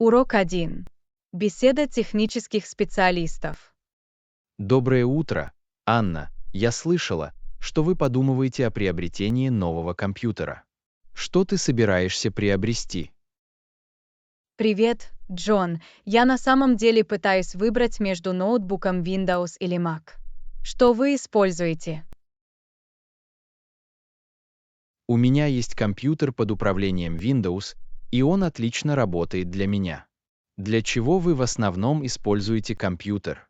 Урок 1. Беседа технических специалистов. Доброе утро, Анна. Я слышала, что вы подумываете о приобретении нового компьютера. Что ты собираешься приобрести? Привет, Джон. Я на самом деле пытаюсь выбрать между ноутбуком Windows или Mac. Что вы используете? У меня есть компьютер под управлением Windows, и он отлично работает для меня. Для чего вы в основном используете компьютер?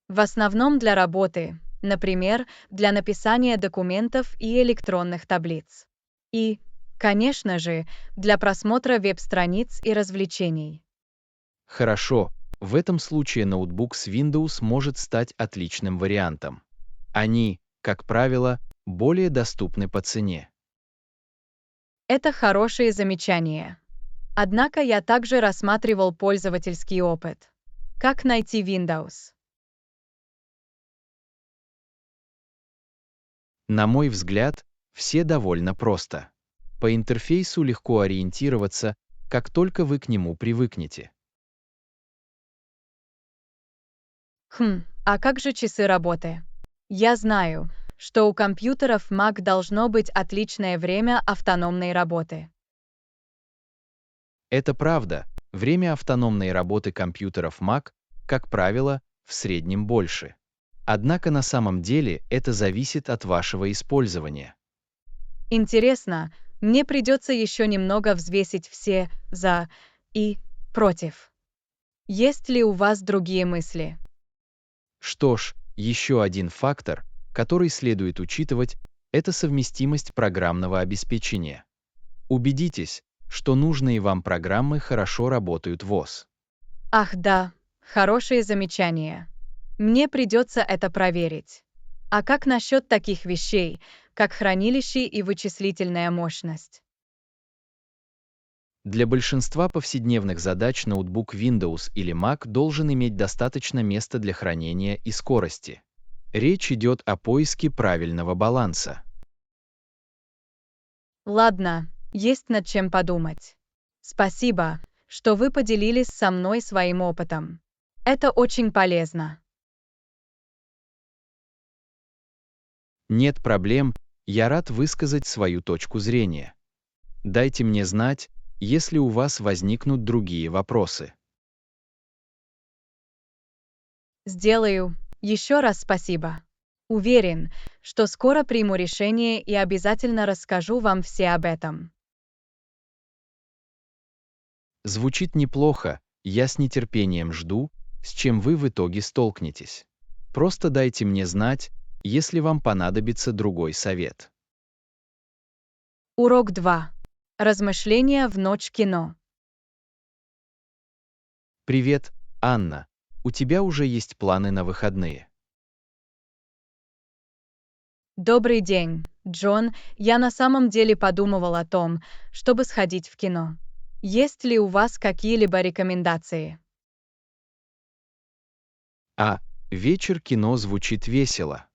В основном для работы, например, для написания документов и электронных таблиц. И, конечно же, для просмотра веб-страниц и развлечений. Хорошо, в этом случае ноутбук с Windows может стать отличным вариантом. Они, как правило, более доступны по цене. Это хорошее замечание. Однако я также рассматривал пользовательский опыт. Как найти Windows? На мой взгляд, все довольно просто. По интерфейсу легко ориентироваться, как только вы к нему привыкнете. А как же часы работы? Я знаю, что у компьютеров Mac должно быть отличное время автономной работы. Это правда, время автономной работы компьютеров Mac, как правило, в среднем больше. Однако на самом деле это зависит от вашего использования. Интересно, мне придется еще немного взвесить все «за» и «против». Есть ли у вас другие мысли? Что ж, еще один фактор, который следует учитывать, это совместимость программного обеспечения. Убедитесь, что нужные вам программы хорошо работают в ОС. Ах да, хорошее замечание. Мне придется это проверить. А как насчет таких вещей, как хранилище и вычислительная мощность? Для большинства повседневных задач ноутбук Windows или Mac должен иметь достаточно места для хранения и скорости. Речь идет о поиске правильного баланса. Ладно, есть над чем подумать. Спасибо, что вы поделились со мной своим опытом. Это очень полезно. Нет проблем, я рад высказать свою точку зрения. Дайте мне знать, если у вас возникнут другие вопросы. Сделаю. Еще раз спасибо. Уверен, что скоро приму решение и обязательно расскажу вам все об этом. Звучит неплохо, я с нетерпением жду, с чем вы в итоге столкнетесь. Просто дайте мне знать, если вам понадобится другой совет. Урок 2. Размышления в ночь кино. Привет, Анна. У тебя уже есть планы на выходные? Добрый день, Джон. Я на самом деле подумывал о том, чтобы сходить в кино. Есть ли у вас какие-либо рекомендации? Вечер кино звучит весело.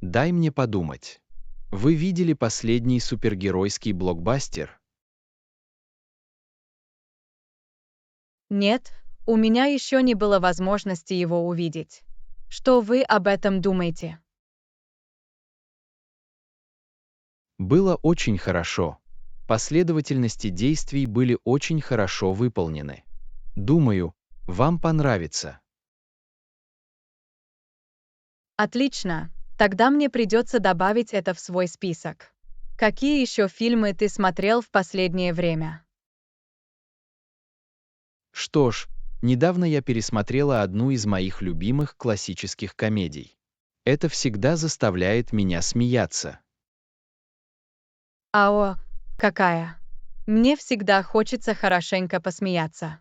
Дай мне подумать. Вы видели последний супергеройский блокбастер? Нет, у меня еще не было возможности его увидеть. Что вы об этом думаете? Было очень хорошо. Последовательности действий были очень хорошо выполнены. Думаю, вам понравится. Отлично, тогда мне придется добавить это в свой список. Какие еще фильмы ты смотрел в последнее время? Что ж, недавно я пересмотрела одну из моих любимых классических комедий. Это всегда заставляет меня смеяться. Ао, какая? Мне всегда хочется хорошенько посмеяться.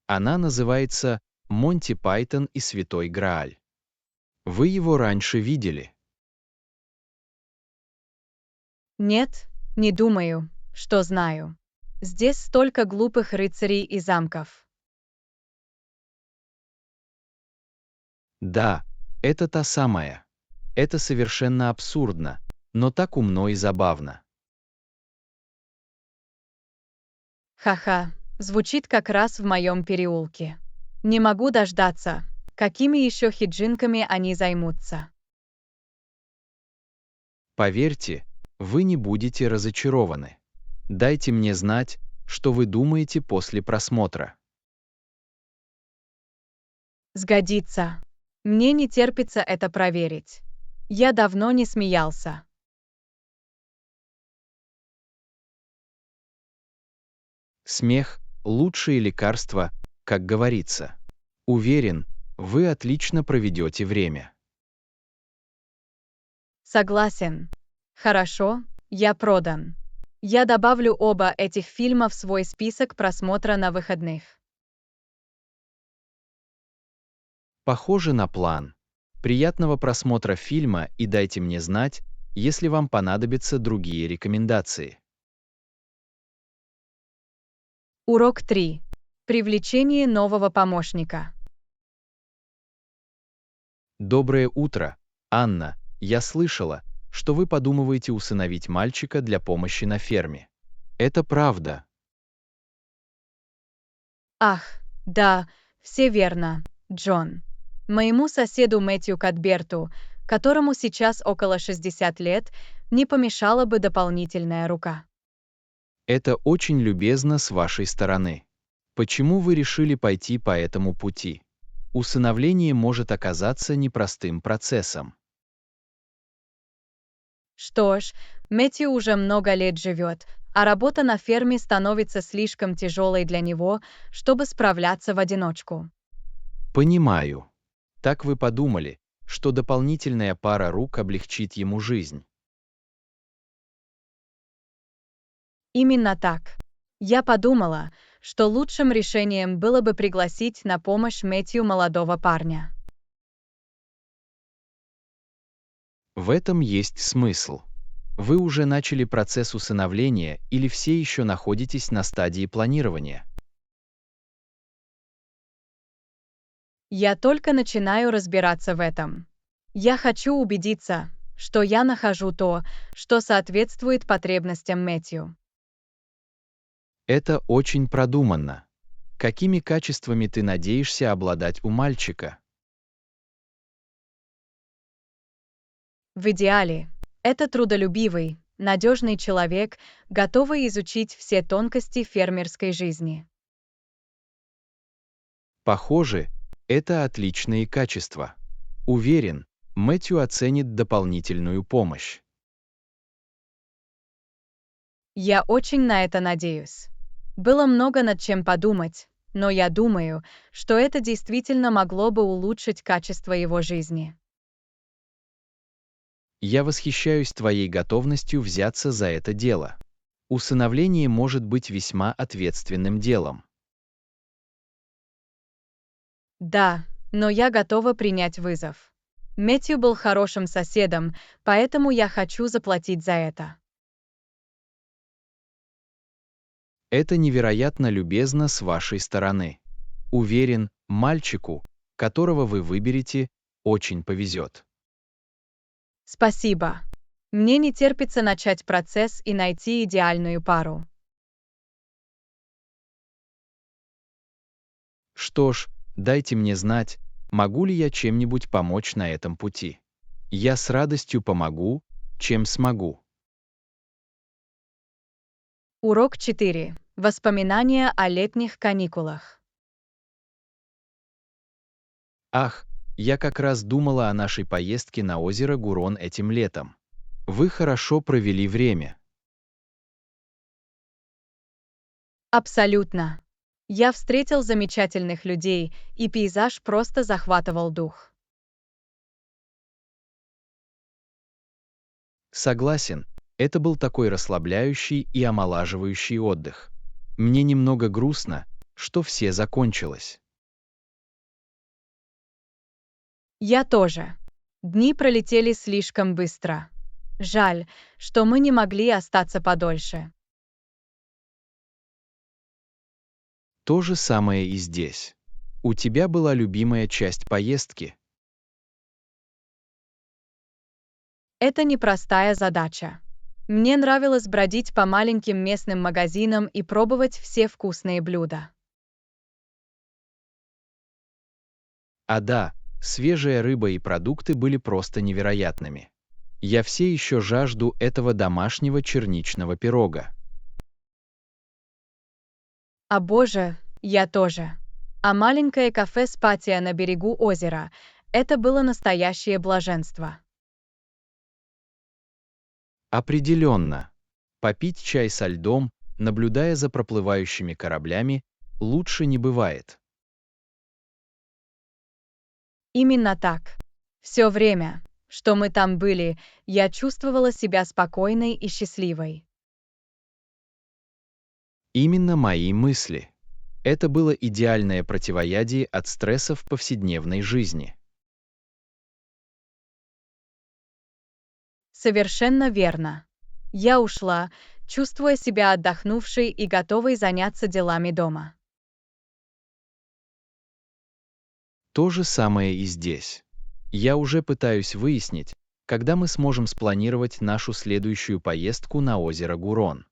Она называется «Монти Пайтон и Святой Грааль». Вы его раньше видели? Нет, не думаю, что знаю. Здесь столько глупых рыцарей и замков. Да, это та самая. Это совершенно абсурдно, но так умно и забавно. Ха-ха, звучит как раз в моем переулке. Не могу дождаться, какими еще хиджинками они займутся. Поверьте, вы не будете разочарованы. Дайте мне знать, что вы думаете после просмотра. Сгодится. Мне не терпится это проверить. Я давно не смеялся. Смех – лучшее лекарство, как говорится. Уверен, вы отлично проведете время. Согласен. Хорошо, я продан. Я добавлю оба этих фильма в свой список просмотра на выходных. Похоже на план. Приятного просмотра фильма и дайте мне знать, если вам понадобятся другие рекомендации. Урок 3. Привлечение нового помощника. Доброе утро, Анна. Я слышала, что вы подумываете усыновить мальчика для помощи на ферме. Это правда. Ах, да, все верно, Джон. Моему соседу Мэтью Кадберту, которому сейчас около 60 лет, не помешала бы дополнительная рука. Это очень любезно с вашей стороны. Почему вы решили пойти по этому пути? Усыновление может оказаться непростым процессом. Что ж, Мэтью уже много лет живет, а работа на ферме становится слишком тяжелой для него, чтобы справляться в одиночку. Понимаю. Так вы подумали, что дополнительная пара рук облегчит ему жизнь. Именно так. Я подумала, что лучшим решением было бы пригласить на помощь Мэтью молодого парня. В этом есть смысл. Вы уже начали процесс усыновления или все еще находитесь на стадии планирования? Я только начинаю разбираться в этом. Я хочу убедиться, что я нахожу то, что соответствует потребностям Мэтью. Это очень продуманно. Какими качествами ты надеешься обладать у мальчика? В идеале, это трудолюбивый, надежный человек, готовый изучить все тонкости фермерской жизни. Похоже, это отличные качества. Уверен, Мэтью оценит дополнительную помощь. Я очень на это надеюсь. Было много над чем подумать, но я думаю, что это действительно могло бы улучшить качество его жизни. Я восхищаюсь твоей готовностью взяться за это дело. Усыновление может быть весьма ответственным делом. Да, но я готова принять вызов. Мэтью был хорошим соседом, поэтому я хочу заплатить за это. Это невероятно любезно с вашей стороны. Уверен, мальчику, которого вы выберете, очень повезет. Спасибо. Мне не терпится начать процесс и найти идеальную пару. Что ж, дайте мне знать, могу ли я чем-нибудь помочь на этом пути. Я с радостью помогу, чем смогу. Урок 4. Воспоминания о летних каникулах. Ах, я как раз думала о нашей поездке на озеро Гурон этим летом. Вы хорошо провели время. Абсолютно. Я встретил замечательных людей, и пейзаж просто захватывал дух. Согласен, это был такой расслабляющий и омолаживающий отдых. Мне немного грустно, что все закончилось. Я тоже. Дни пролетели слишком быстро. Жаль, что мы не могли остаться подольше. То же самое и здесь. У тебя была любимая часть поездки. Это непростая задача. Мне нравилось бродить по маленьким местным магазинам и пробовать все вкусные блюда. А да, свежая рыба и продукты были просто невероятными. Я все еще жажду этого домашнего черничного пирога. А боже, я тоже. А маленькое кафе с патио на берегу озера — это было настоящее блаженство. Определенно. Попить чай со льдом, наблюдая за проплывающими кораблями, лучше не бывает. Именно так. Все время, что мы там были, я чувствовала себя спокойной и счастливой. Именно мои мысли. Это было идеальное противоядие от стресса в повседневной жизни. Совершенно верно. Я ушла, чувствуя себя отдохнувшей и готовой заняться делами дома. То же самое и здесь. Я уже пытаюсь выяснить, когда мы сможем спланировать нашу следующую поездку на озеро Гурон.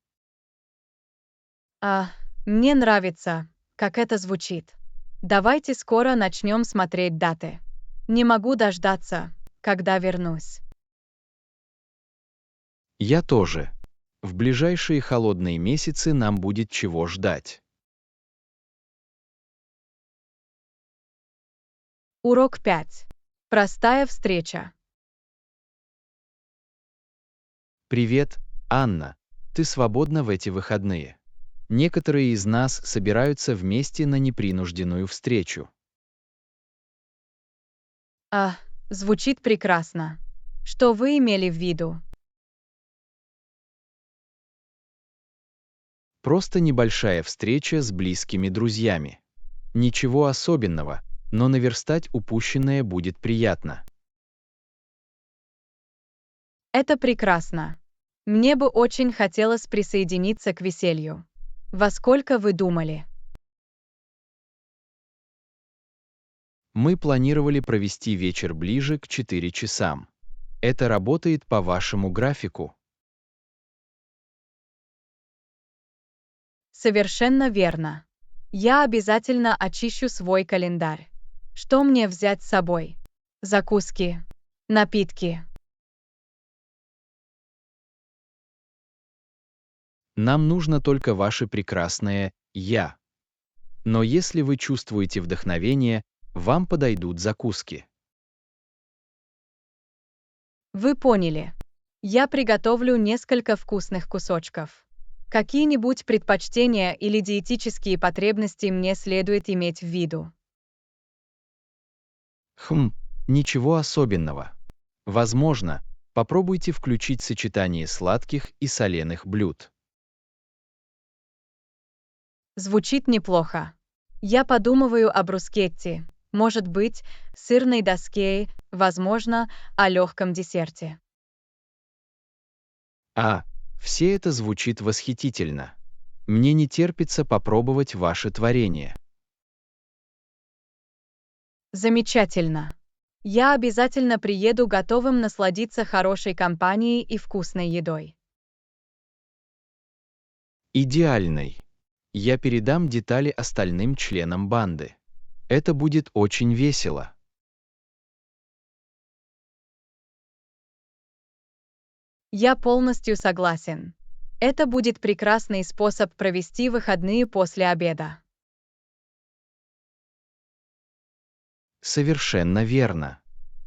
А, мне нравится, как это звучит. Давайте скоро начнем смотреть даты. Не могу дождаться, когда вернусь. Я тоже. В ближайшие холодные месяцы нам будет чего ждать. Урок 5. Простая встреча. Привет, Анна. Ты свободна в эти выходные? Некоторые из нас собираются вместе на непринужденную встречу. А, звучит прекрасно. Что вы имели в виду? Просто небольшая встреча с близкими друзьями. Ничего особенного, но наверстать упущенное будет приятно. Это прекрасно. Мне бы очень хотелось присоединиться к веселью. Во сколько вы думали? Мы планировали провести вечер ближе к 4 часам. Это работает по вашему графику. Совершенно верно. Я обязательно очищу свой календарь. Что мне взять с собой? Закуски, напитки. Нам нужно только ваше прекрасное «я». Но если вы чувствуете вдохновение, вам подойдут закуски. Вы поняли. Я приготовлю несколько вкусных кусочков. Какие-нибудь предпочтения или диетические потребности мне следует иметь в виду? Ничего особенного. Возможно, попробуйте включить сочетание сладких и соленых блюд. Звучит неплохо. Я подумываю о брускетти, может быть, сырной доске, возможно, о легком десерте. А, все это звучит восхитительно. Мне не терпится попробовать ваше творение. Замечательно. Я обязательно приеду готовым насладиться хорошей компанией и вкусной едой. Идеальный. Я передам детали остальным членам банды. Это будет очень весело. Я полностью согласен. Это будет прекрасный способ провести выходные после обеда. Совершенно верно.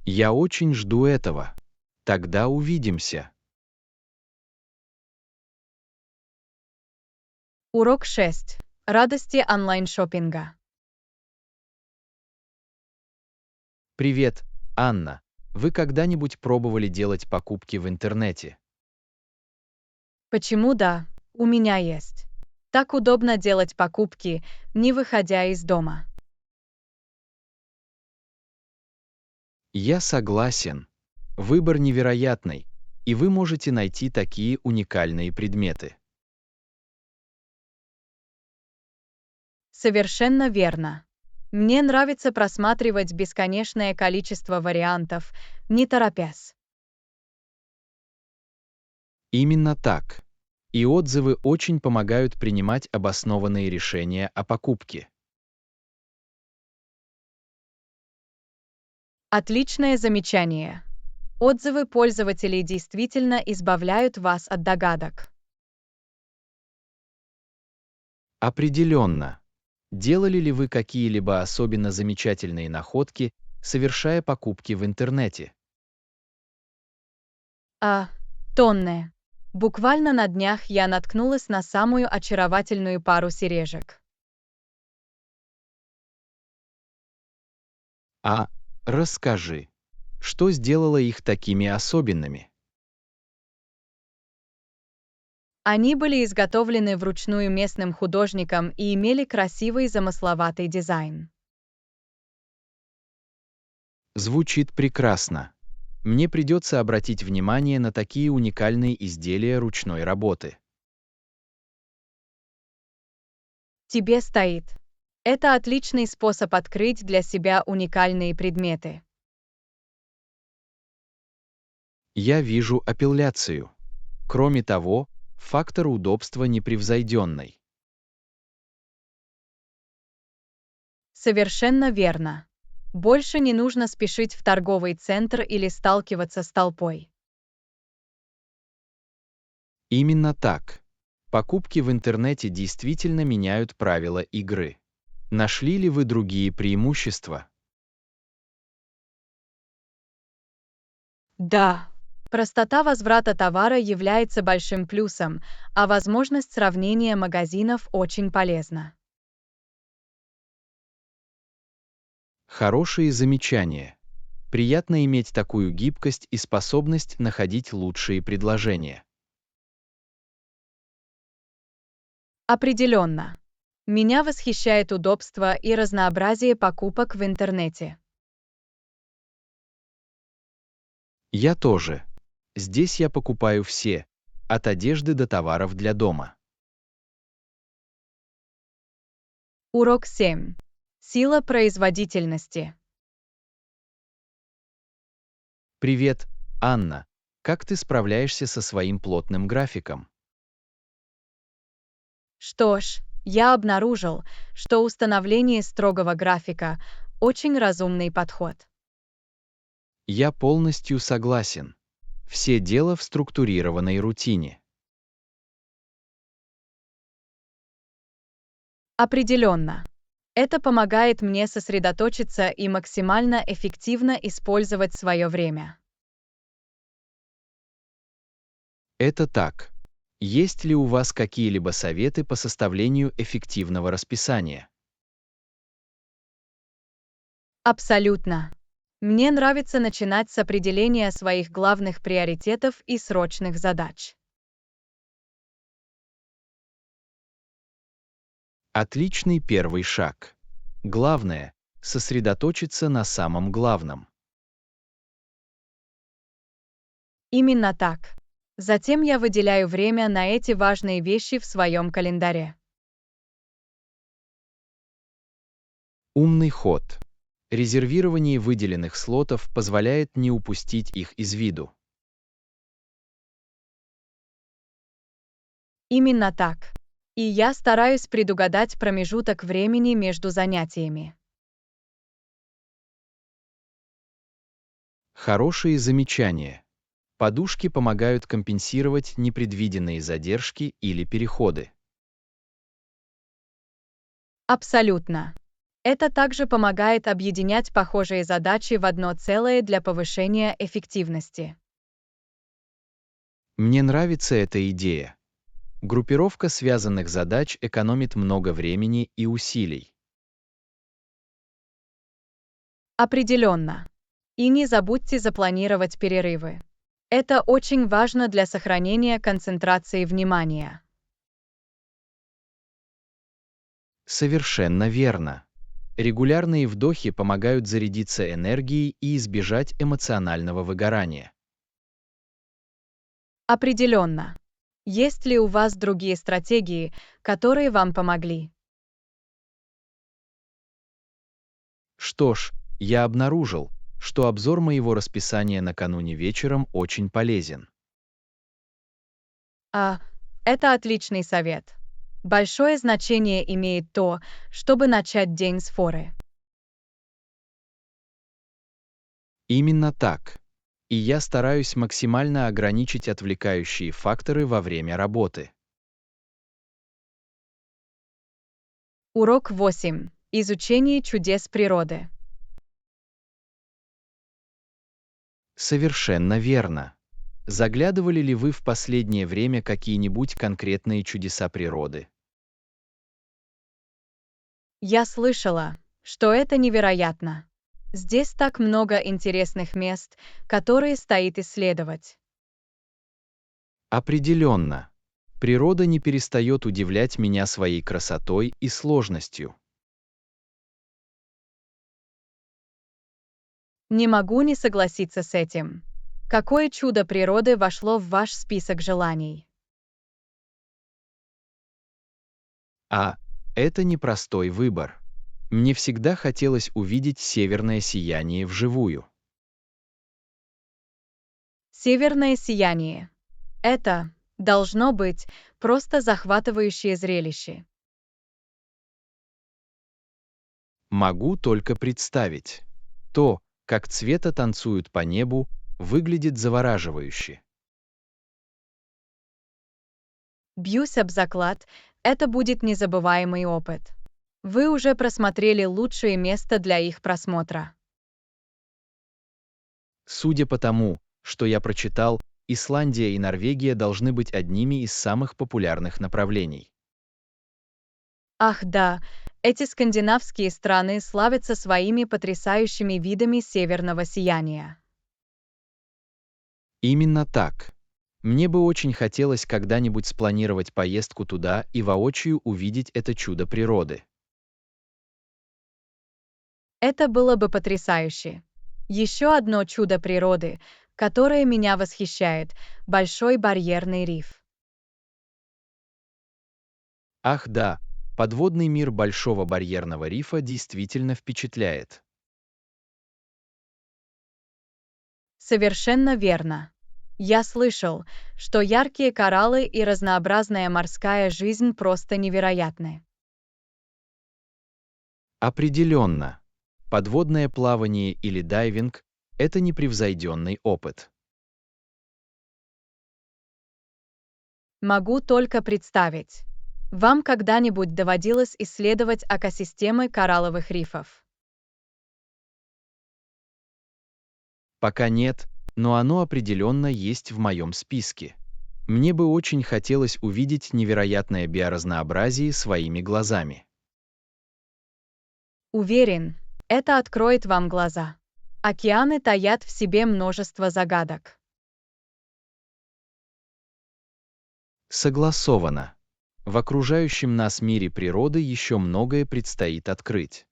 Я очень жду этого. Тогда увидимся. Урок 6. Радости онлайн-шоппинга. Привет, Анна. Вы когда-нибудь пробовали делать покупки в интернете? Почему да? У меня есть. Так удобно делать покупки, не выходя из дома. Я согласен. Выбор невероятный, и вы можете найти такие уникальные предметы. Совершенно верно. Мне нравится просматривать бесконечное количество вариантов, не торопясь. Именно так. И отзывы очень помогают принимать обоснованные решения о покупке. Отличное замечание. Отзывы пользователей действительно избавляют вас от догадок. Определенно. Делали ли вы какие-либо особенно замечательные находки, совершая покупки в интернете? А, тонны. Буквально на днях я наткнулась на самую очаровательную пару сережек. А расскажи, что сделало их такими особенными? Они были изготовлены вручную местным художником и имели красивый замысловатый дизайн. Звучит прекрасно. Мне придется обратить внимание на такие уникальные изделия ручной работы. Тебе стоит. Это отличный способ открыть для себя уникальные предметы. Я вижу апелляцию. Кроме того, фактор удобства непревзойденный. Совершенно верно. Больше не нужно спешить в торговый центр или сталкиваться с толпой. Именно так. Покупки в интернете действительно меняют правила игры. Нашли ли вы другие преимущества? Да. Простота возврата товара является большим плюсом, а возможность сравнения магазинов очень полезна. Хорошие замечания. Приятно иметь такую гибкость и способность находить лучшие предложения. Определенно. Меня восхищает удобство и разнообразие покупок в интернете. Я тоже. Здесь я покупаю все, от одежды до товаров для дома. Урок 7. Сила производительности. Привет, Анна. Как ты справляешься со своим плотным графиком? Что ж, я обнаружил, что установление строгого графика – очень разумный подход. Я полностью согласен. Все дело в структурированной рутине. Определенно. Это помогает мне сосредоточиться и максимально эффективно использовать свое время. Это так. Есть ли у вас какие-либо советы по составлению эффективного расписания? Абсолютно. Мне нравится начинать с определения своих главных приоритетов и срочных задач. Отличный первый шаг. Главное — сосредоточиться на самом главном. Именно так. Затем я выделяю время на эти важные вещи в своем календаре. Умный ход. Резервирование выделенных слотов позволяет не упустить их из виду. Именно так. И я стараюсь предугадать промежуток времени между занятиями. Хорошие замечания. Подушки помогают компенсировать непредвиденные задержки или переходы. Абсолютно. Это также помогает объединять похожие задачи в одно целое для повышения эффективности. Мне нравится эта идея. Группировка связанных задач экономит много времени и усилий. Определенно. И не забудьте запланировать перерывы. Это очень важно для сохранения концентрации внимания. Совершенно верно. Регулярные вдохи помогают зарядиться энергией и избежать эмоционального выгорания. Определенно. Есть ли у вас другие стратегии, которые вам помогли? Что ж, я обнаружил, что обзор моего расписания накануне вечером очень полезен. А, это отличный совет. Большое значение имеет то, чтобы начать день с форы. Именно так. И я стараюсь максимально ограничить отвлекающие факторы во время работы. Урок 8. Изучение чудес природы. Совершенно верно. Заглядывали ли вы в последнее время какие-нибудь конкретные чудеса природы? Я слышала, что это невероятно. Здесь так много интересных мест, которые стоит исследовать. Определенно. Природа не перестает удивлять меня своей красотой и сложностью. Не могу не согласиться с этим. Какое чудо природы вошло в ваш список желаний? А это непростой выбор. Мне всегда хотелось увидеть северное сияние вживую. Северное сияние. Это, должно быть, просто захватывающее зрелище. Могу только представить. То, как цвета танцуют по небу, выглядит завораживающе. Бьюсь об заклад, это будет незабываемый опыт. Вы уже просмотрели лучшие места для их просмотра. Судя по тому, что я прочитал, Исландия и Норвегия должны быть одними из самых популярных направлений. Ах да, эти скандинавские страны славятся своими потрясающими видами северного сияния. Именно так. Мне бы очень хотелось когда-нибудь спланировать поездку туда и воочию увидеть это чудо природы. Это было бы потрясающе. Еще одно чудо природы, которое меня восхищает — Большой барьерный риф. Ах да, подводный мир Большого барьерного рифа действительно впечатляет. Совершенно верно. Я слышал, что яркие кораллы и разнообразная морская жизнь просто невероятны. Определенно. Подводное плавание или дайвинг — это непревзойденный опыт. Могу только представить. Вам когда-нибудь доводилось исследовать экосистемы коралловых рифов? Пока нет, но оно определенно есть в моем списке. Мне бы очень хотелось увидеть невероятное биоразнообразие своими глазами. Уверен, это откроет вам глаза. Океаны таят в себе множество загадок. Согласовано. В окружающем нас мире природы еще многое предстоит открыть.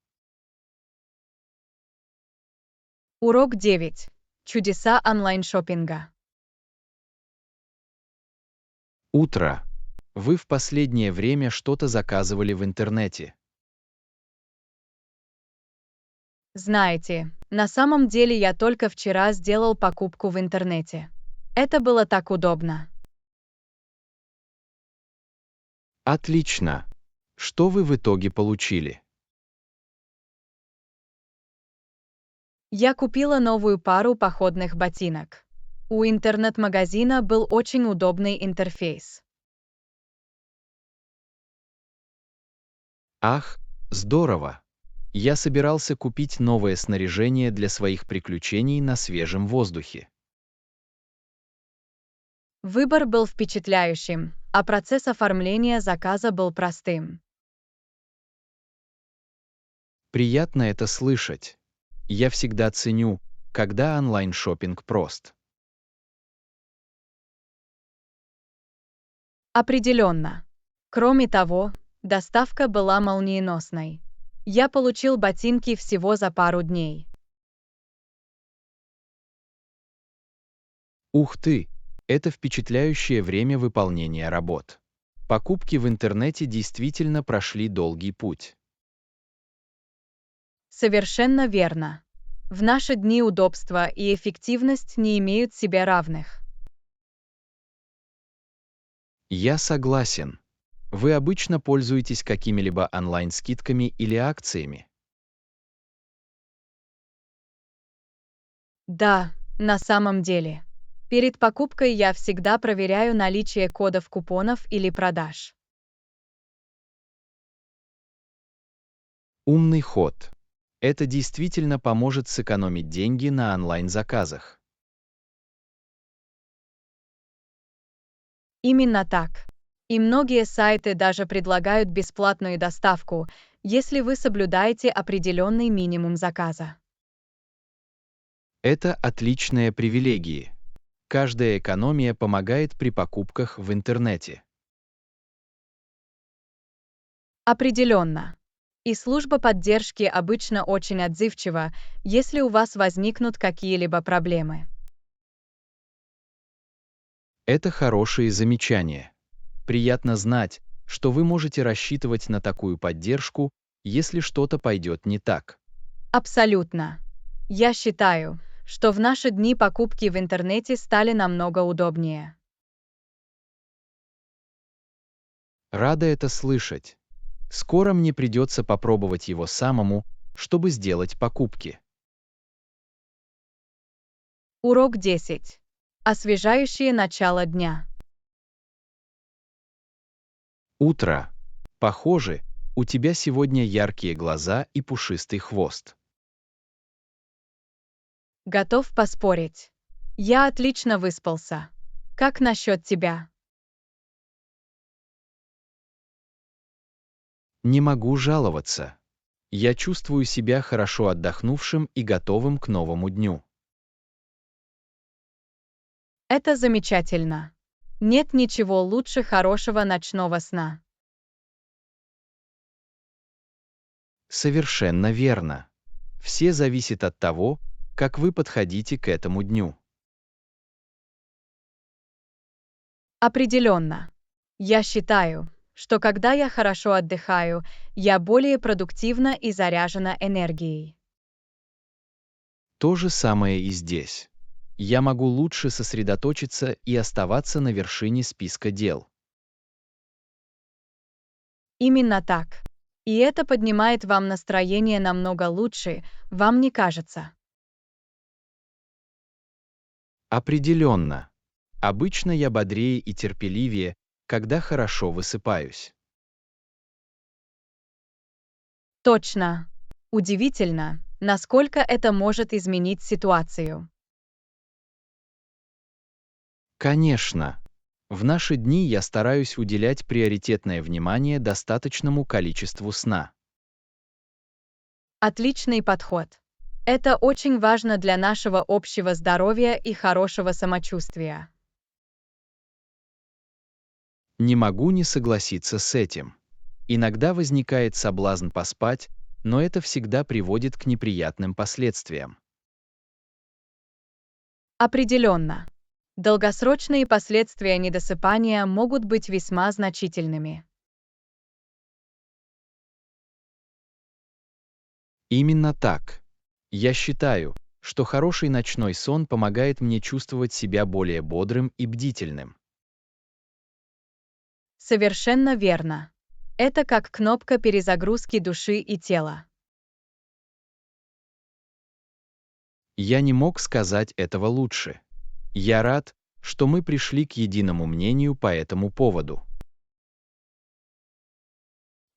Урок 9. Чудеса онлайн-шоппинга. Утро. Вы в последнее время что-то заказывали в интернете. Знаете, на самом деле я только вчера сделал покупку в интернете. Это было так удобно. Отлично. Что вы в итоге получили? Я купила новую пару походных ботинок. У интернет-магазина был очень удобный интерфейс. Ах, здорово! Я собирался купить новое снаряжение для своих приключений на свежем воздухе. Выбор был впечатляющим, а процесс оформления заказа был простым. Приятно это слышать. Я всегда ценю, когда онлайн-шоппинг прост. Определенно. Кроме того, доставка была молниеносной. Я получил ботинки всего за пару дней. Ух ты! Это впечатляющее время выполнения работ. Покупки в интернете действительно прошли долгий путь. Совершенно верно. В наши дни удобство и эффективность не имеют себе равных. Я согласен. Вы обычно пользуетесь какими-либо онлайн-скидками или акциями? Да, на самом деле. Перед покупкой я всегда проверяю наличие кодов купонов или продаж. Умный ход. Это действительно поможет сэкономить деньги на онлайн-заказах. Именно так. И многие сайты даже предлагают бесплатную доставку, если вы соблюдаете определенный минимум заказа. Это отличные привилегии. Каждая экономия помогает при покупках в интернете. Определенно. И служба поддержки обычно очень отзывчива, если у вас возникнут какие-либо проблемы. Это хорошие замечания. Приятно знать, что вы можете рассчитывать на такую поддержку, если что-то пойдет не так. Абсолютно. Я считаю, что в наши дни покупки в интернете стали намного удобнее. Рада это слышать. Скоро мне придется попробовать его самому, чтобы сделать покупки. Урок 10. Освежающее начало дня. Утро. Похоже, у тебя сегодня яркие глаза и пушистый хвост. Готов поспорить. Я отлично выспался. Как насчет тебя? Не могу жаловаться. Я чувствую себя хорошо отдохнувшим и готовым к новому дню. Это замечательно. Нет ничего лучше хорошего ночного сна. Совершенно верно. Все зависит от того, как вы подходите к этому дню. Определенно. Я считаю, что когда я хорошо отдыхаю, я более продуктивна и заряжена энергией. То же самое и здесь. Я могу лучше сосредоточиться и оставаться на вершине списка дел. Именно так. И это поднимает вам настроение намного лучше, вам не кажется? Определенно. Обычно я бодрее и терпеливее, когда хорошо высыпаюсь. Точно. Удивительно, насколько это может изменить ситуацию. Конечно. В наши дни я стараюсь уделять приоритетное внимание достаточному количеству сна. Отличный подход. Это очень важно для нашего общего здоровья и хорошего самочувствия. Не могу не согласиться с этим. Иногда возникает соблазн поспать, но это всегда приводит к неприятным последствиям. Определенно. Долгосрочные последствия недосыпания могут быть весьма значительными. Именно так. Я считаю, что хороший ночной сон помогает мне чувствовать себя более бодрым и бдительным. Совершенно верно. Это как кнопка перезагрузки души и тела. Я не мог сказать этого лучше. Я рад, что мы пришли к единому мнению по этому поводу.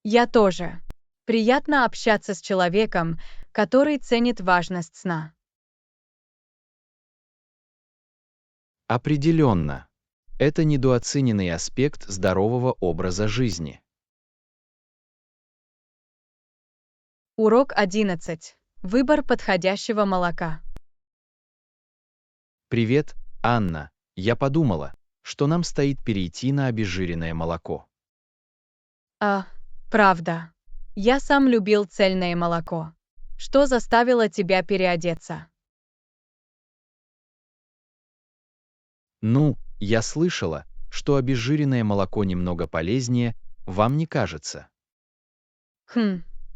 Я тоже. Приятно общаться с человеком, который ценит важность сна. Определенно. Это недооцененный аспект здорового образа жизни. Урок 11. Выбор подходящего молока. Привет, Анна. Я подумала, что нам стоит перейти на обезжиренное молоко. Правда. Я сам любил цельное молоко. Что заставило тебя переодеться? Ну, я слышала, что обезжиренное молоко немного полезнее, вам не кажется?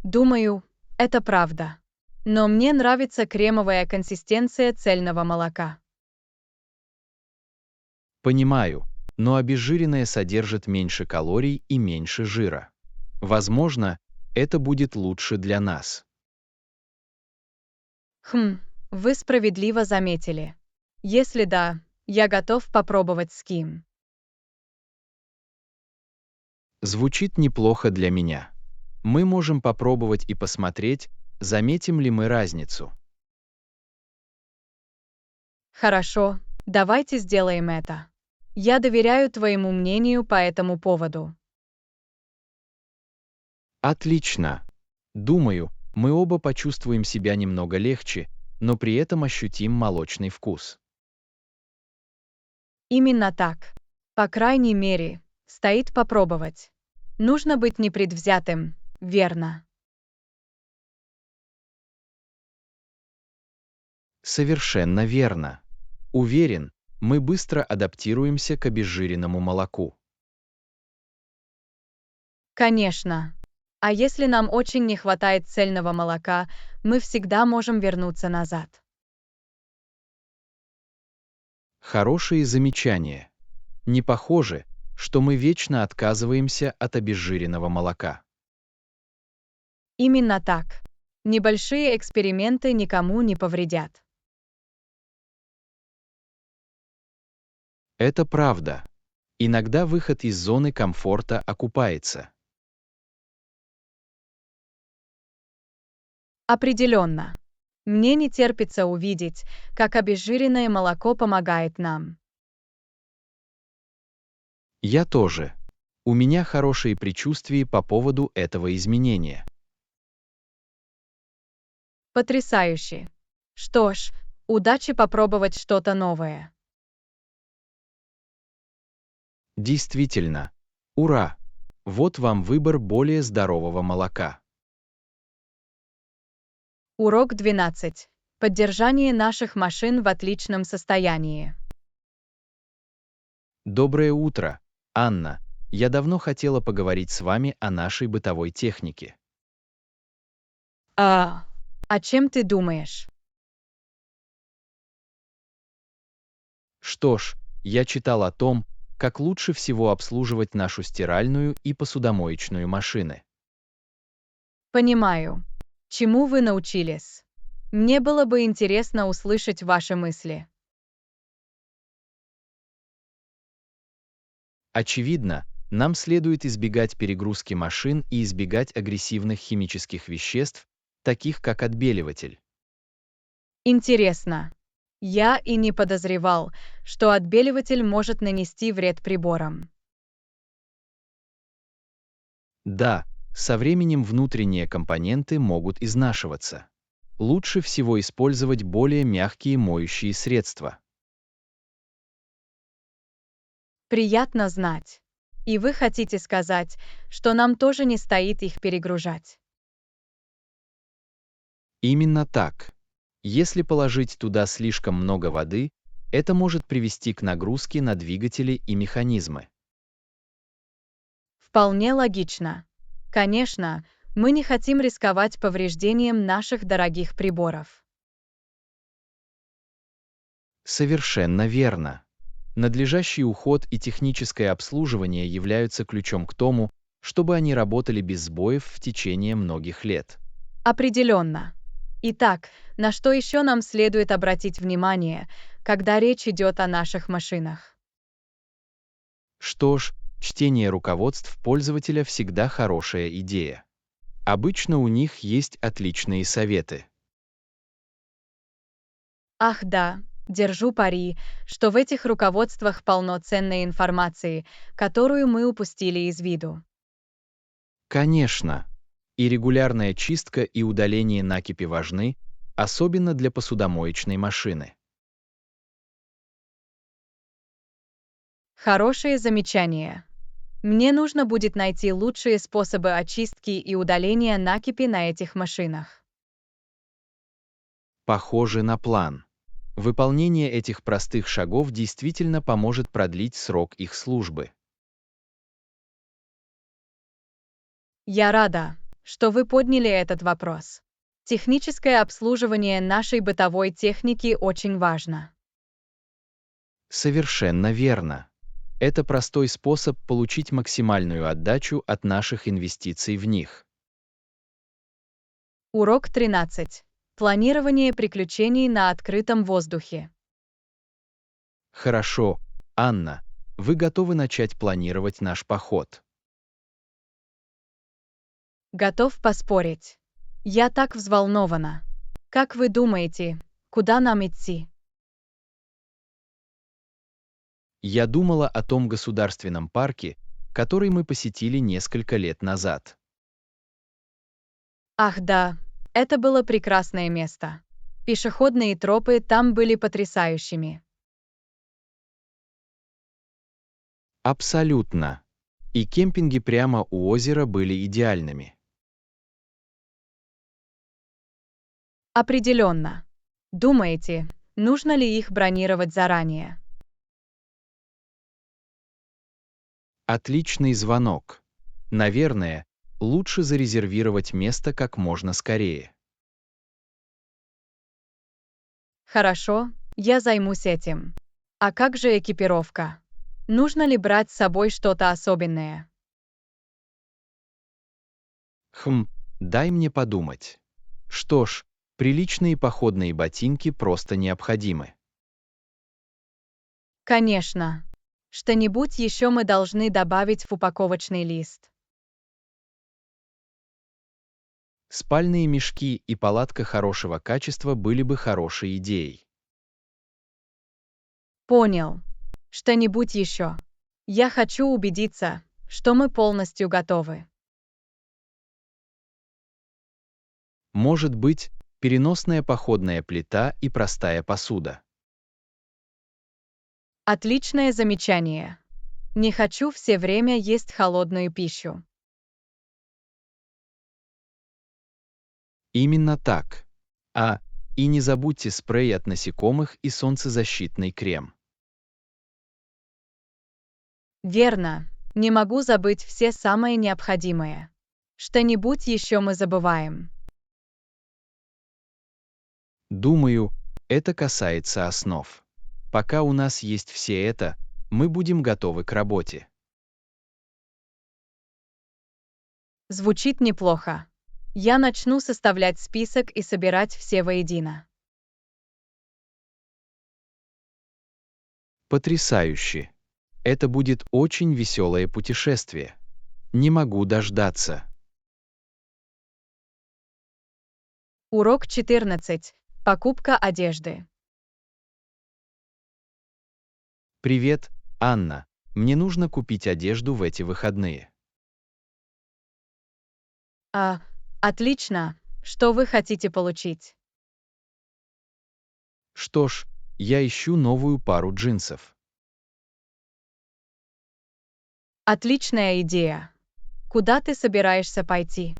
Думаю, это правда. Но мне нравится кремовая консистенция цельного молока. Понимаю, но обезжиренное содержит меньше калорий и меньше жира. Возможно, это будет лучше для нас. Вы справедливо заметили. Если да, я готов попробовать ским. Звучит неплохо для меня. Мы можем попробовать и посмотреть, заметим ли мы разницу. Хорошо, давайте сделаем это. Я доверяю твоему мнению по этому поводу. Отлично. Думаю, мы оба почувствуем себя немного легче, но при этом ощутим молочный вкус. Именно так. По крайней мере, стоит попробовать. Нужно быть непредвзятым, верно? Совершенно верно. Уверен, мы быстро адаптируемся к обезжиренному молоку. Конечно. А если нам очень не хватает цельного молока, мы всегда можем вернуться назад. Хорошие замечания. Не похоже, что мы вечно отказываемся от обезжиренного молока. Именно так. Небольшие эксперименты никому не повредят. Это правда. Иногда выход из зоны комфорта окупается. Определенно. Мне не терпится увидеть, как обезжиренное молоко помогает нам. Я тоже. У меня хорошие предчувствия по поводу этого изменения. Потрясающе. Что ж, удачи попробовать что-то новое. Действительно. Ура! Вот вам выбор более здорового молока. Урок 12. Поддержание наших машин в отличном состоянии. Доброе утро, Анна. Я давно хотела поговорить с вами о нашей бытовой технике. О чем ты думаешь? Что ж, я читал о том, как лучше всего обслуживать нашу стиральную и посудомоечную машины. Понимаю. Чему вы научились? Мне было бы интересно услышать ваши мысли. Очевидно, нам следует избегать перегрузки машин и избегать агрессивных химических веществ, таких как отбеливатель. Интересно. Я и не подозревал, что отбеливатель может нанести вред приборам. Да, со временем внутренние компоненты могут изнашиваться. Лучше всего использовать более мягкие моющие средства. Приятно знать. И вы хотите сказать, что нам тоже не стоит их перегружать. Именно так. Если положить туда слишком много воды, это может привести к нагрузке на двигатели и механизмы. Вполне логично. Конечно, мы не хотим рисковать повреждением наших дорогих приборов. Совершенно верно. Надлежащий уход и техническое обслуживание являются ключом к тому, чтобы они работали без сбоев в течение многих лет. Определенно. Итак, на что еще нам следует обратить внимание, когда речь идет о наших машинах? Что ж, чтение руководств пользователя всегда хорошая идея. Обычно у них есть отличные советы. Ах да, держу пари, что в этих руководствах полно ценной информации, которую мы упустили из виду. Конечно, и регулярная чистка и удаление накипи важны, особенно для посудомоечной машины. Хорошее замечание. Мне нужно будет найти лучшие способы очистки и удаления накипи на этих машинах. Похоже на план. Выполнение этих простых шагов действительно поможет продлить срок их службы. Я рада, что вы подняли этот вопрос. Техническое обслуживание нашей бытовой техники очень важно. Совершенно верно. Это простой способ получить максимальную отдачу от наших инвестиций в них. Урок 13. Планирование приключений на открытом воздухе. Хорошо, Анна, вы готовы начать планировать наш поход? Готов поспорить. Я так взволнована. Как вы думаете, куда нам идти? Я думала о том государственном парке, который мы посетили несколько лет назад. Ах да, это было прекрасное место. Пешеходные тропы там были потрясающими. Абсолютно. И кемпинги прямо у озера были идеальными. Определенно. Думаете, нужно ли их бронировать заранее? Отличный звонок. Наверное, лучше зарезервировать место как можно скорее. Хорошо, я займусь этим. А как же экипировка? Нужно ли брать с собой что-то особенное? Дай мне подумать. Что ж, приличные походные ботинки просто необходимы. Конечно. Что-нибудь еще мы должны добавить в упаковочный лист. Спальные мешки и палатка хорошего качества были бы хорошей идеей. Понял. Что-нибудь еще. Я хочу убедиться, что мы полностью готовы. Может быть, переносная походная плита и простая посуда. Отличное замечание. Не хочу все время есть холодную пищу. Именно так. И не забудьте спрей от насекомых и солнцезащитный крем. Верно. Не могу забыть все самое необходимое. Что-нибудь еще мы забываем. Думаю, это касается основ. Пока у нас есть все это, мы будем готовы к работе. Звучит неплохо. Я начну составлять список и собирать все воедино. Потрясающе! Это будет очень веселое путешествие. Не могу дождаться. Урок 14. Покупка одежды. Привет, Анна. Мне нужно купить одежду в эти выходные. Отлично. Что вы хотите получить? Что ж, я ищу новую пару джинсов. Отличная идея. Куда ты собираешься пойти?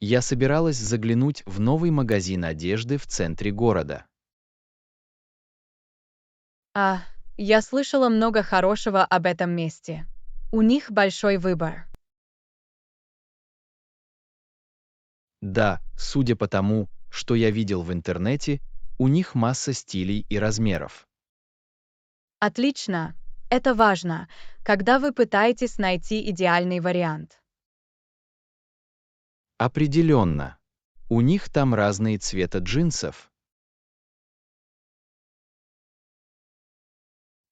Я собиралась заглянуть в новый магазин одежды в центре города. Я слышала много хорошего об этом месте. У них большой выбор. Да, судя по тому, что я видел в интернете, у них масса стилей и размеров. Отлично. Это важно, когда вы пытаетесь найти идеальный вариант. Определенно. У них там разные цвета джинсов.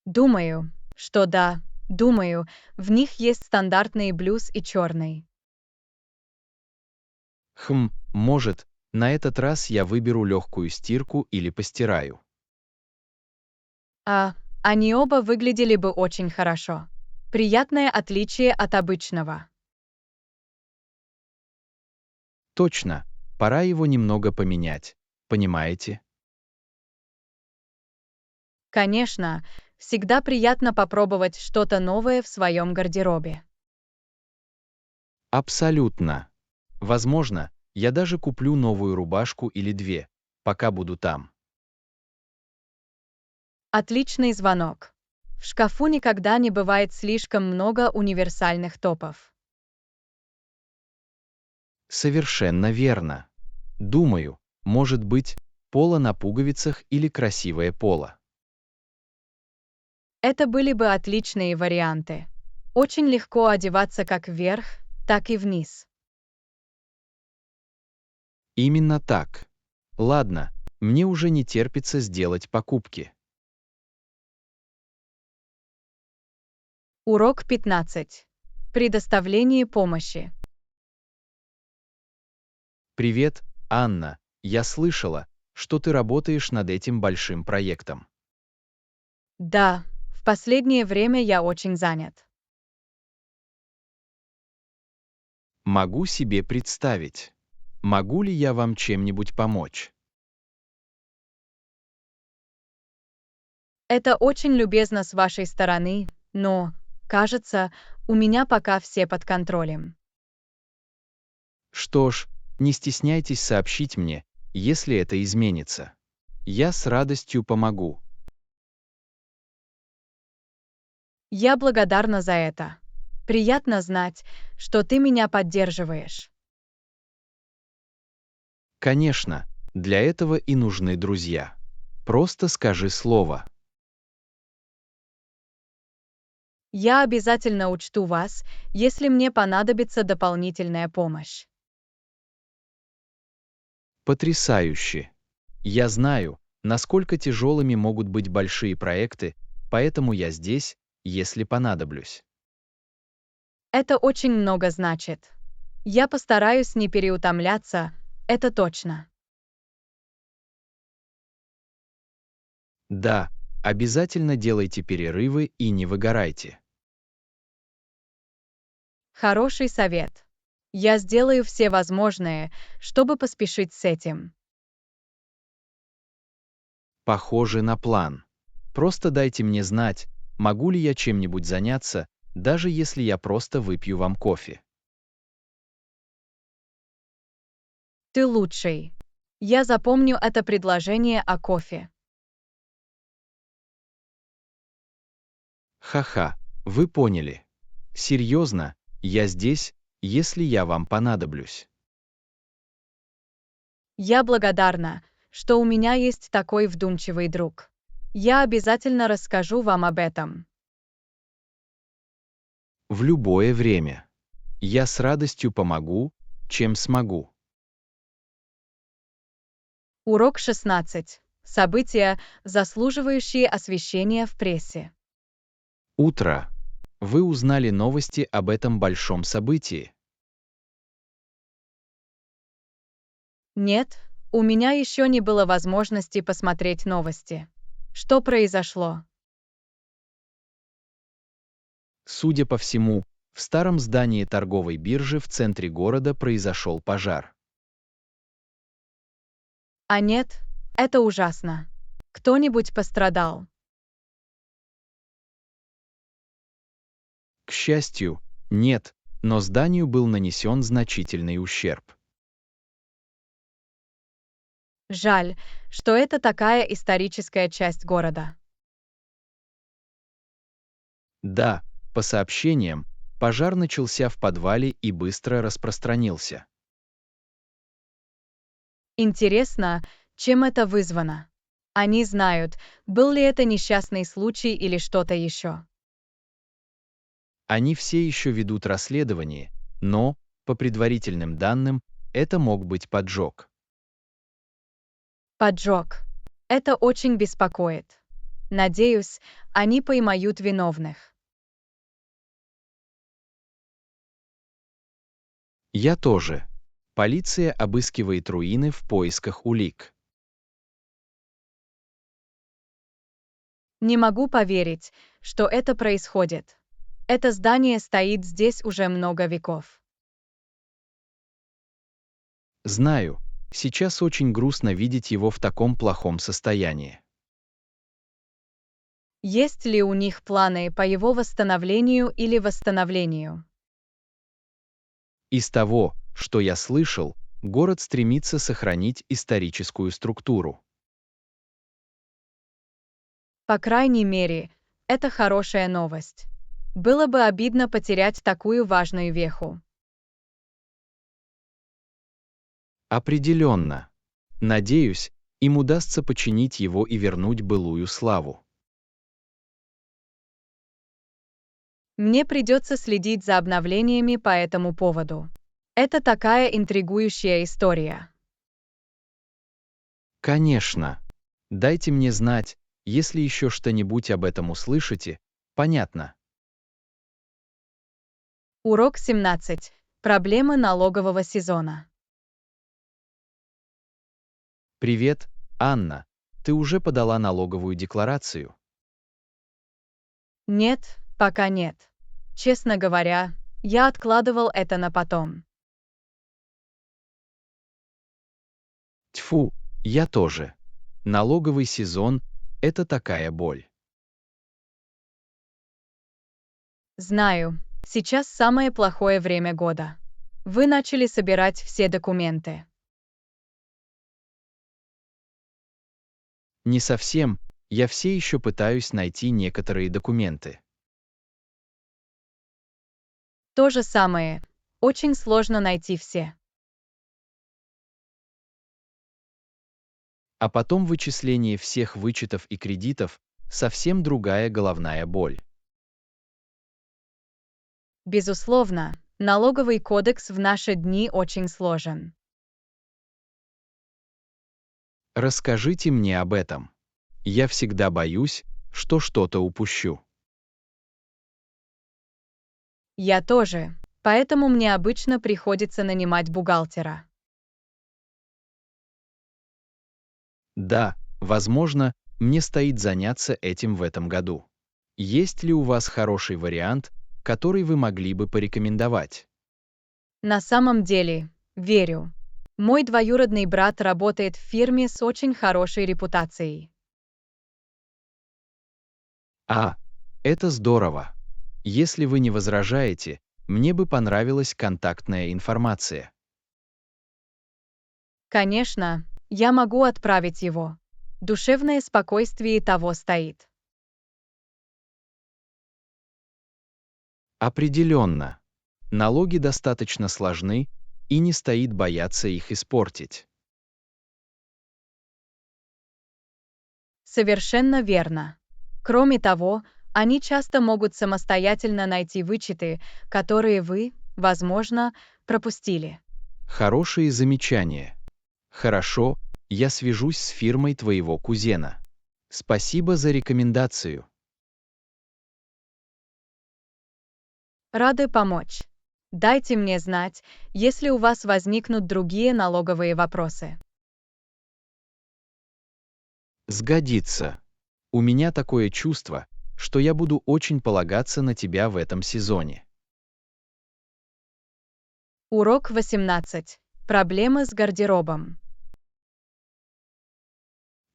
Думаю, что да. Думаю, в них есть стандартный блюз и черный. Может, на этот раз я выберу легкую стирку или постираю. Они оба выглядели бы очень хорошо. Приятное отличие от обычного. Точно, пора его немного поменять, понимаете? Конечно, всегда приятно попробовать что-то новое в своем гардеробе. Абсолютно. Возможно, я даже куплю новую рубашку или две, пока буду там. Отличный звонок. В шкафу никогда не бывает слишком много универсальных топов. Совершенно верно. Думаю, может быть, поло на пуговицах или красивое поло. Это были бы отличные варианты. Очень легко одеваться как вверх, так и вниз. Именно так. Ладно, мне уже не терпится сделать покупки. Урок 15. Предоставление помощи. Привет, Анна. Я слышала, что ты работаешь над этим большим проектом. Да, в последнее время я очень занят. Могу себе представить. Могу ли я вам чем-нибудь помочь? Это очень любезно с вашей стороны, но, кажется, у меня пока все под контролем. Что ж, не стесняйтесь сообщить мне, если это изменится. Я с радостью помогу. Я благодарна за это. Приятно знать, что ты меня поддерживаешь. Конечно, для этого и нужны друзья. Просто скажи слово. Я обязательно учту вас, если мне понадобится дополнительная помощь. Потрясающе. Я знаю, насколько тяжелыми могут быть большие проекты, поэтому я здесь, если понадоблюсь. Это очень много значит. Я постараюсь не переутомляться, это точно. Да, обязательно делайте перерывы и не выгорайте. Хороший совет. Я сделаю все возможное, чтобы поспешить с этим. Похоже на план. Просто дайте мне знать, могу ли я чем-нибудь заняться, даже если я просто выпью вам кофе. Ты лучший. Я запомню это предложение о кофе. Ха-ха, вы поняли. Серьезно, я здесь, если я вам понадоблюсь. Я благодарна, что у меня есть такой вдумчивый друг. Я обязательно расскажу вам об этом. В любое время. Я с радостью помогу, чем смогу. Урок 16. События, заслуживающие освещения в прессе. Утро. Вы узнали новости об этом большом событии. Нет, у меня еще не было возможности посмотреть новости. Что произошло? Судя по всему, в старом здании торговой биржи в центре города произошел пожар. А нет, это ужасно. Кто-нибудь пострадал? К счастью, нет, но зданию был нанесен значительный ущерб. Жаль, что это такая историческая часть города. Да, по сообщениям, пожар начался в подвале и быстро распространился. Интересно, чем это вызвано? Они знают, был ли это несчастный случай или что-то еще. Они все еще ведут расследование, но, по предварительным данным, это мог быть поджог. Поджог. Это очень беспокоит. Надеюсь, они поймают виновных. Я тоже. Полиция обыскивает руины в поисках улик. Не могу поверить, что это происходит. Это здание стоит здесь уже много веков. Знаю, сейчас очень грустно видеть его в таком плохом состоянии. Есть ли у них планы по его восстановлению или восстановлению? Из того, что я слышал, город стремится сохранить историческую структуру. По крайней мере, это хорошая новость. Было бы обидно потерять такую важную веху. Определенно. Надеюсь, им удастся починить его и вернуть былую славу. Мне придется следить за обновлениями по этому поводу. Это такая интригующая история. Конечно. Дайте мне знать, если еще что-нибудь об этом услышите. Понятно. Урок 17. Проблемы налогового сезона. Привет, Анна. Ты уже подала налоговую декларацию? Нет, пока нет. Честно говоря, я откладывал это на потом. Тьфу, я тоже. Налоговый сезон– это такая боль. Знаю, сейчас самое плохое время года. Вы начали собирать все документы. Не совсем, я все еще пытаюсь найти некоторые документы. То же самое. Очень сложно найти все. А потом вычисление всех вычетов и кредитов– совсем другая головная боль. Безусловно, налоговый кодекс в наши дни очень сложен. Расскажите мне об этом. Я всегда боюсь, что что-то упущу. Я тоже, поэтому мне обычно приходится нанимать бухгалтера. Да, возможно, мне стоит заняться этим в этом году. Есть ли у вас хороший вариант, который вы могли бы порекомендовать? На самом деле, верю. Мой двоюродный брат работает в фирме с очень хорошей репутацией. А, это здорово. Если вы не возражаете, мне бы понравилась контактная информация. Конечно, я могу отправить его. Душевное спокойствие того стоит. Определенно. Налоги достаточно сложны, и не стоит бояться их испортить. Совершенно верно. Кроме того, они часто могут самостоятельно найти вычеты, которые вы, возможно, пропустили. Хорошие замечания. Хорошо, я свяжусь с фирмой твоего кузена. Спасибо за рекомендацию. Рады помочь. Дайте мне знать, если у вас возникнут другие налоговые вопросы. Сгодится. У меня такое чувство, что я буду очень полагаться на тебя в этом сезоне. Урок 18. Проблемы с гардеробом.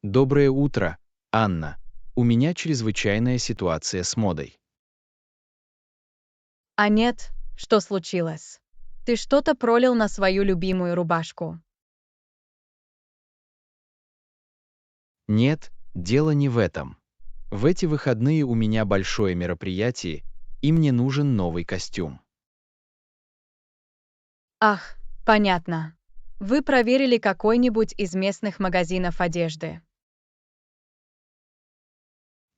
Доброе утро, Анна. У меня чрезвычайная ситуация с модой. А нет, что случилось? Ты что-то пролил на свою любимую рубашку. Нет, дело не в этом. В эти выходные у меня большое мероприятие, и мне нужен новый костюм. Ах, понятно. Вы проверили какой-нибудь из местных магазинов одежды.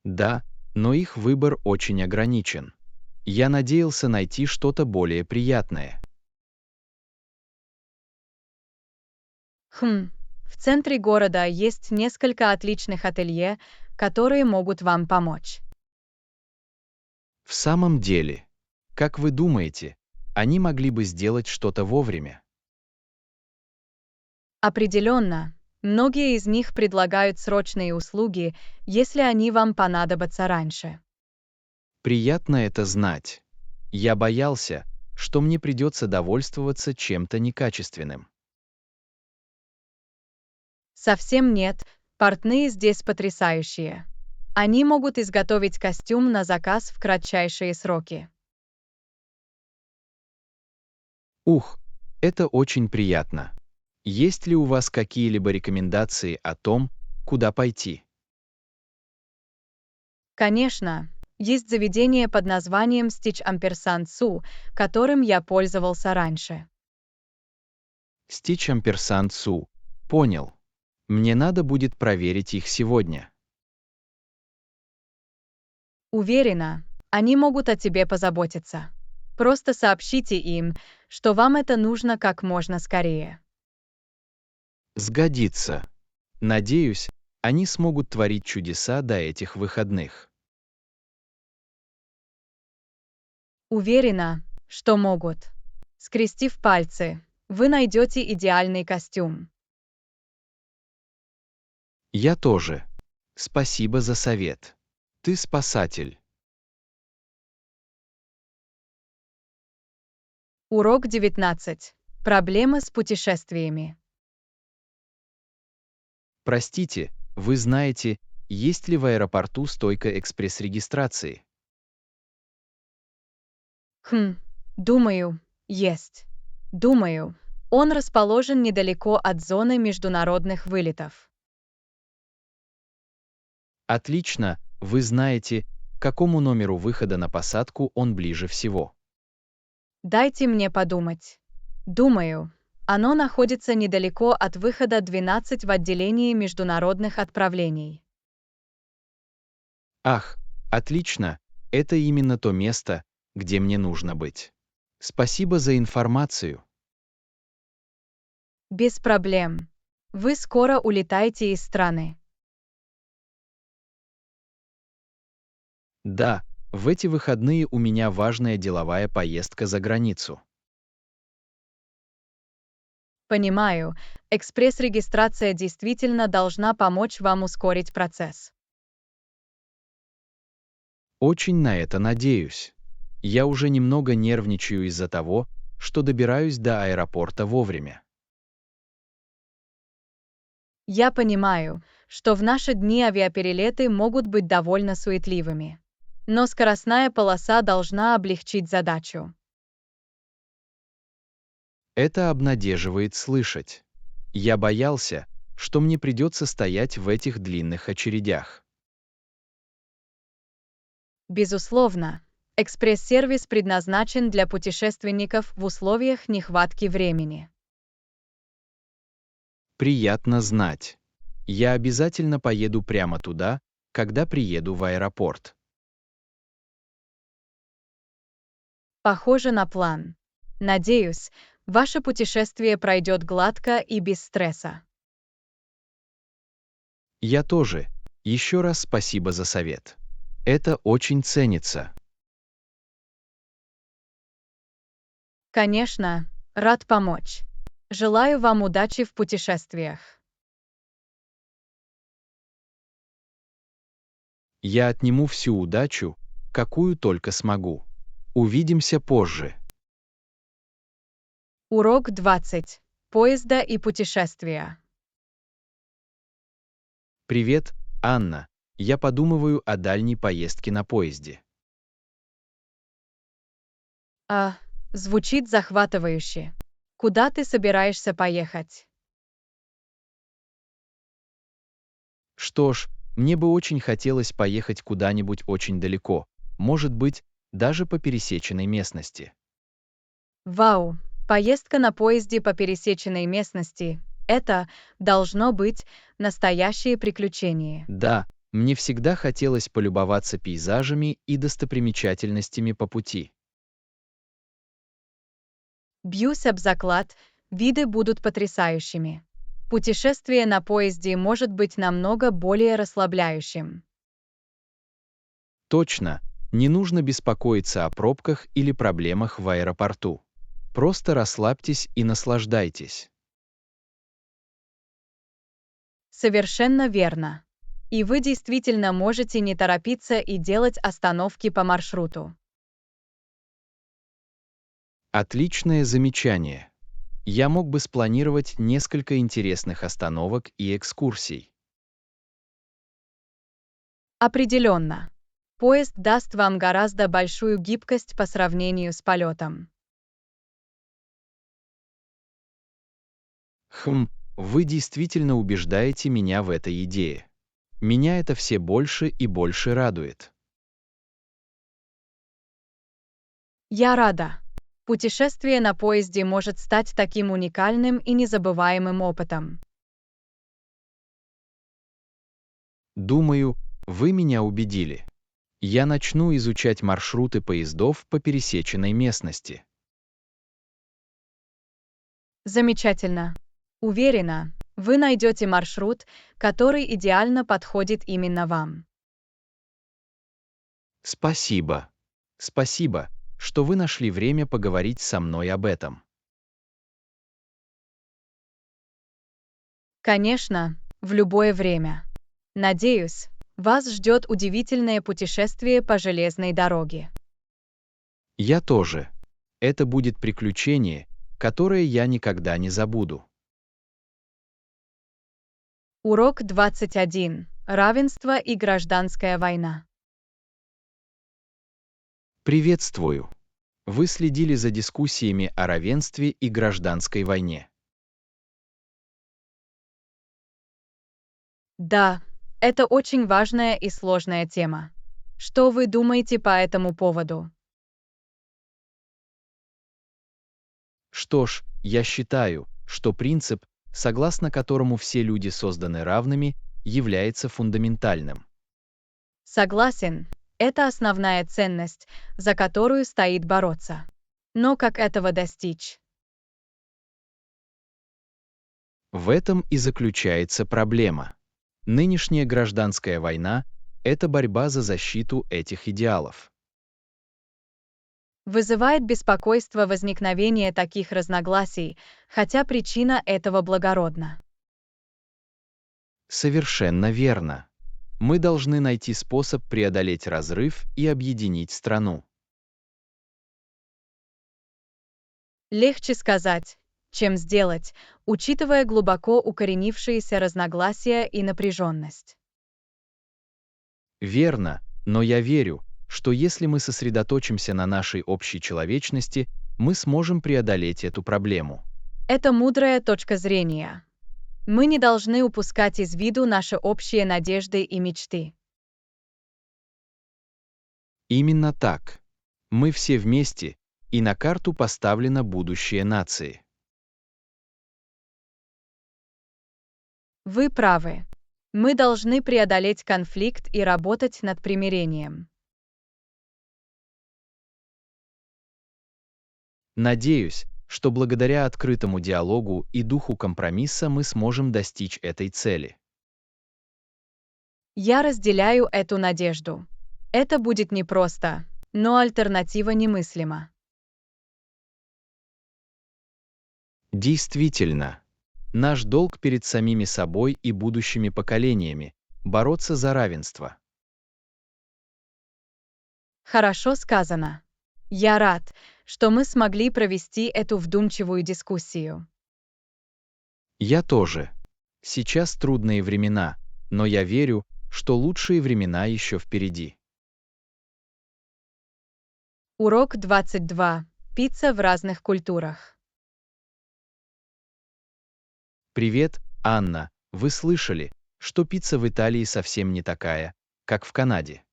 Да, но их выбор очень ограничен. Я надеялся найти что-то более приятное. В центре города есть несколько отличных ателье, которые могут вам помочь. В самом деле, как вы думаете, они могли бы сделать что-то вовремя? Определенно, многие из них предлагают срочные услуги, если они вам понадобятся раньше. Приятно это знать. Я боялся, что мне придется довольствоваться чем-то некачественным. Совсем нет, портные здесь потрясающие. Они могут изготовить костюм на заказ в кратчайшие сроки. Ух, это очень приятно. Есть ли у вас какие-либо рекомендации о том, куда пойти? Конечно, есть заведение под названием Stitch Ampersand Su, которым я пользовался раньше. Stitch Ampersand Su. Понял. Мне надо будет проверить их сегодня. Уверена, Они могут о тебе позаботиться. Просто сообщите им, что вам это нужно как можно скорее. Сгодится. Надеюсь, они смогут творить чудеса до этих выходных. Уверена, что могут. Скрестив пальцы, вы найдете идеальный костюм. Я тоже. Спасибо за совет. Ты спасатель. Урок 19. Проблемы с путешествиями. Простите, вы знаете, есть ли в аэропорту стойка экспресс-регистрации? Думаю, есть. Думаю, он расположен недалеко от зоны международных вылетов. Отлично, вы знаете, к какому номеру выхода на посадку он ближе всего. Дайте мне подумать. Думаю, оно находится недалеко от выхода 12 в отделении международных отправлений. Ах, отлично, это именно то место, где мне нужно быть. Спасибо за информацию. Без проблем. Вы скоро улетаете из страны. Да, в эти выходные у меня важная деловая поездка за границу. Понимаю, экспресс-регистрация действительно должна помочь вам ускорить процесс. Очень на это надеюсь. Я уже немного нервничаю из-за того, что добираюсь до аэропорта вовремя. Я понимаю, что в наши дни авиаперелеты могут быть довольно суетливыми. Но скоростная полоса должна облегчить задачу. Это обнадеживает слышать. Я боялся, что мне придется стоять в этих длинных очередях. Безусловно, экспресс-сервис предназначен для путешественников в условиях нехватки времени. Приятно знать. Я обязательно поеду прямо туда, когда приеду в аэропорт. Похоже на план. Надеюсь, ваше путешествие пройдет гладко и без стресса. Я тоже. Еще раз спасибо за совет. Это очень ценится. Конечно, рад помочь. Желаю вам удачи в путешествиях. Я отниму всю удачу, какую только смогу. Увидимся позже. Урок 20. Поезда и путешествия. Привет, Анна. Я подумываю о дальней поездке на поезде. Звучит захватывающе. Куда ты собираешься поехать? Что ж, мне бы очень хотелось поехать куда-нибудь очень далеко, может быть, даже по пересеченной местности. Вау, поездка на поезде по пересеченной местности — это, должно быть, настоящее приключение. Да, мне всегда хотелось полюбоваться пейзажами и достопримечательностями по пути. Бьюсь об заклад, виды будут потрясающими. Путешествие на поезде может быть намного более расслабляющим. Точно, не нужно беспокоиться о пробках или проблемах в аэропорту. Просто расслабьтесь и наслаждайтесь. Совершенно верно. И вы действительно можете не торопиться и делать остановки по маршруту. Отличное замечание. Я мог бы спланировать несколько интересных остановок и экскурсий. Определенно. Поезд даст вам гораздо большую гибкость по сравнению с полетом. Вы действительно убеждаете меня в этой идее. Меня это все больше и больше радует. Я рада. Путешествие на поезде может стать таким уникальным и незабываемым опытом. Думаю, вы меня убедили. Я начну изучать маршруты поездов по пересеченной местности. Замечательно. Уверена, вы найдете маршрут, который идеально подходит именно вам. Спасибо. Спасибо, что вы нашли время поговорить со мной об этом. Конечно, в любое время. Надеюсь, вас ждет удивительное путешествие по железной дороге. Я тоже. Это будет приключение, которое я никогда не забуду. Урок 21. Равенство и гражданская война. Приветствую. Вы следили за дискуссиями о равенстве и гражданской войне. Да, это очень важная и сложная тема. Что вы думаете по этому поводу? Что ж, я считаю, что принцип, согласно которому все люди созданы равными, является фундаментальным. Согласен, это основная ценность, за которую стоит бороться. Но как этого достичь? В этом и заключается проблема. Нынешняя гражданская война — это борьба за защиту этих идеалов. Вызывает беспокойство возникновение таких разногласий, хотя причина этого благородна. Совершенно верно. Мы должны найти способ преодолеть разрыв и объединить страну. Легче сказать, чем сделать, учитывая глубоко укоренившиеся разногласия и напряженность. Верно, но я верю, что если мы сосредоточимся на нашей общей человечности, мы сможем преодолеть эту проблему. Это мудрая точка зрения. Мы не должны упускать из виду наши общие надежды и мечты. Именно так. Мы все вместе, и на карту поставлено будущее нации. Вы правы. Мы должны преодолеть конфликт и работать над примирением. Надеюсь, что благодаря открытому диалогу и духу компромисса мы сможем достичь этой цели. Я разделяю эту надежду. Это будет непросто, но альтернатива немыслима. Действительно, наш долг перед самими собой и будущими поколениями — бороться за равенство. Хорошо сказано. Я рад, что мы смогли провести эту вдумчивую дискуссию. Я тоже. Сейчас трудные времена, но я верю, что лучшие времена еще впереди. Урок 22. Пицца в разных культурах. Привет, Анна. Вы слышали, что пицца в Италии совсем не такая, как в Канаде?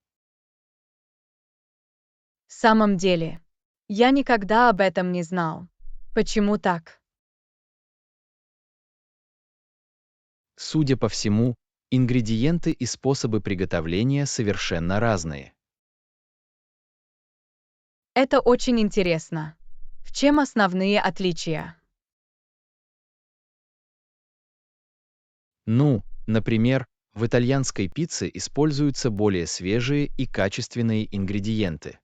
В самом деле, я никогда об этом не знал. Почему так? Судя по всему, ингредиенты и способы приготовления совершенно разные. Это очень интересно. В чем основные отличия? Ну, например, в итальянской пицце используются более свежие и качественные ингредиенты.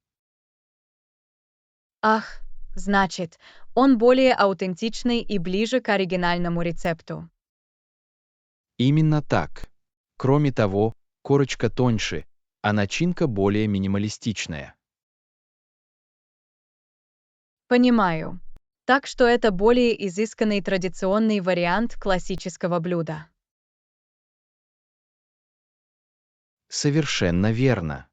Ах, значит, он более аутентичный и ближе к оригинальному рецепту. Именно так. Кроме того, корочка тоньше, а начинка более минималистичная. Понимаю. Так что это более изысканный традиционный вариант классического блюда. Совершенно верно.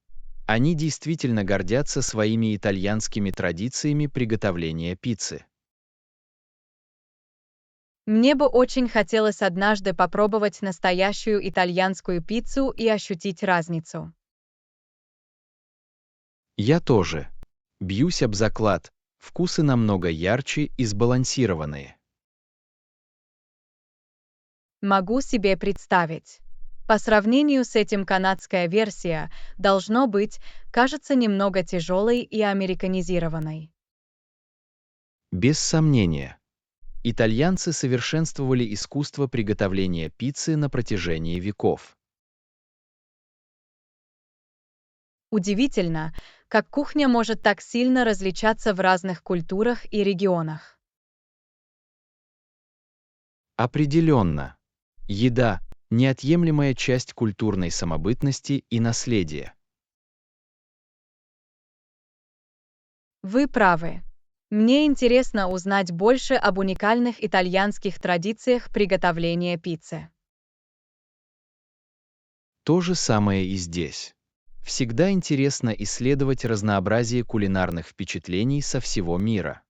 Они действительно гордятся своими итальянскими традициями приготовления пиццы. Мне бы очень хотелось однажды попробовать настоящую итальянскую пиццу и ощутить разницу. Я тоже. Бьюсь об заклад, вкусы намного ярче и сбалансированные. Могу себе представить. По сравнению с этим канадская версия, должно быть, кажется немного тяжелой и американизированной. Без сомнения, итальянцы совершенствовали искусство приготовления пиццы на протяжении веков. Удивительно, как кухня может так сильно различаться в разных культурах и регионах. Определенно, еда — неотъемлемая часть культурной самобытности и наследия. Вы правы. Мне интересно узнать больше об уникальных итальянских традициях приготовления пиццы. То же самое и здесь. Всегда интересно исследовать разнообразие кулинарных впечатлений со всего мира.